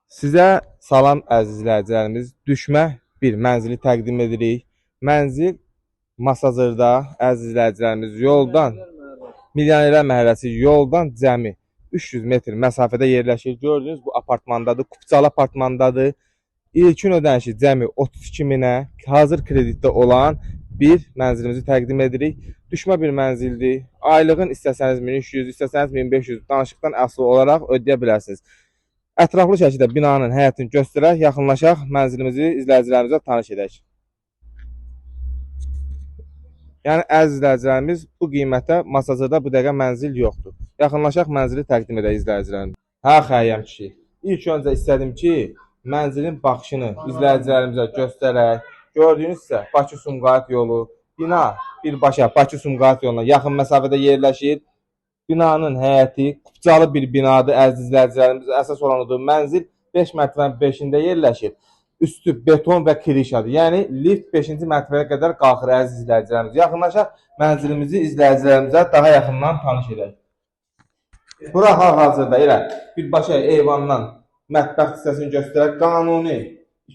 Sizə salam əziz izləyicilərimiz. Düşmə bir mənzili təqdim edirik. Mənzil Masazırda əziz izləyicilərimiz yoldan Milyonerlər Məhəlləsi yoldan cəmi 300 metr məsafədə yerləşir. Gördüyünüz bu apartmandadır, Kupçalı apartmandadır. İlkin ödənişi cəmi 32 minə hazır kreditdə olan bir mənzilimizi təqdim edirik. Düşmə bir mənzildir. Aylığın istəsəniz 1300, istəsəniz 1500 danışıqdan asılı olaraq ödəyə bilərsiniz. Ətraflı şəkildə binanın həyətini göstərək, yaxınlaşaq, mənzilimizi izləyicilərimizə tanış edək. Yəni, əziz izləyicilərimiz, bu qiymətə Masazırda bu dəqiqə mənzil yoxdur. Yaxınlaşaq, mənzili təqdim edək izləyicilərimiz. Hə, xəyyəm kişi. İlk öncə istədim ki, mənzilin baxışını izləyicilərimizə göstərək. Gördüyünüz isə Bakı-Sumqayıt yolu, bina birbaşa Bakı-Sumqayıt yoluna yaxın məsafədə yerləşir. Binanın həyəti Kupçalı bir binadır, əziz izləyicilərimiz. Əsas olan odur. Mənzil 5 mərtəbənin 5-də yerləşir. Üstü beton və kirişadır. Yəni, lift 5-ci mərtəbəyə qədər qalxır, əziz izləyicilərimiz. Yaxınlaşaq, mənzilimizi izləyicilərimizə daha yaxından tanış edək. Bura hal-hazırda elə birbaşa eyvandan mətbəx hissəsini göstərək. Qanuni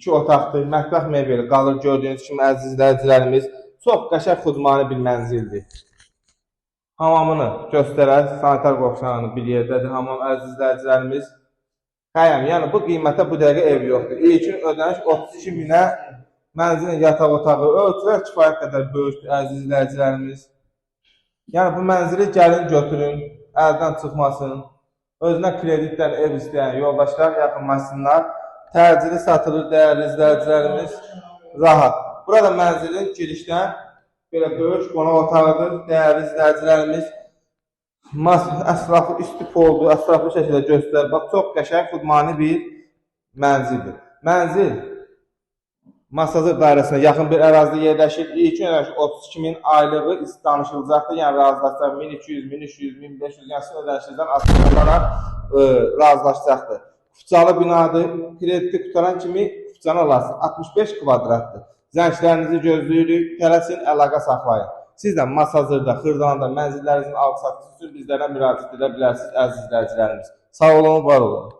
2 otaqdır, mətbəx mebeli qalır, gördüyünüz kimi, əziz izləyicilərimiz. Çox qəşəng xudmani bir mənzildir. Hamamını göstərək, sanitar qovşağını bir yerdədir, hamam əziz izləyicilərimiz. Xəyəm, yəni bu qiymətə bu dəqiqə ev yoxdur. İlkin ödəniş 32 minə mənzilin yataq otağı, ölçülər kifayət qədər böyükdür, əziz izləyicilərimiz. Yəni bu mənzili gəlin götürün, əldən çıxmasın. Özünə kreditdən ev istəyən yoldaşlar yaxınlaşsınlar. Təcili satılır, dəyərli izləyicilərimiz. Rahat. Burada mənzilin girişdən belə böyük qonaq otağıdır, dəyərli izləyicilərimiz. Ətrafı üstü poldur, ətraflı şəkildə göstərir. Bax, çox qəşəng xudmani bir mənzildir. Mənzil Masazır dairəsinə yaxın bir ərazidə yerləşir. İlkin ödəniş 32 min, aylığı danışılacaqdır. Yəni, razılaşacaq 1200, 1300, 1500, yəni sizin ödənişinizdən asılı olaraq razılaşacaqdır. Kupçalı binadır. Krediti qutaran kimi kupçanı alarsın. 65 kvadratdır. Zənglərinizi gözləyirik, tələsin, əlaqə saxlayın. Siz də Masazırda, Xırdalanda mənzillərinizin alqı-satqısı üçün bizlərə müraciət edə bilərsiniz, əziz izləyicilərimiz. Sağ olun, var olun.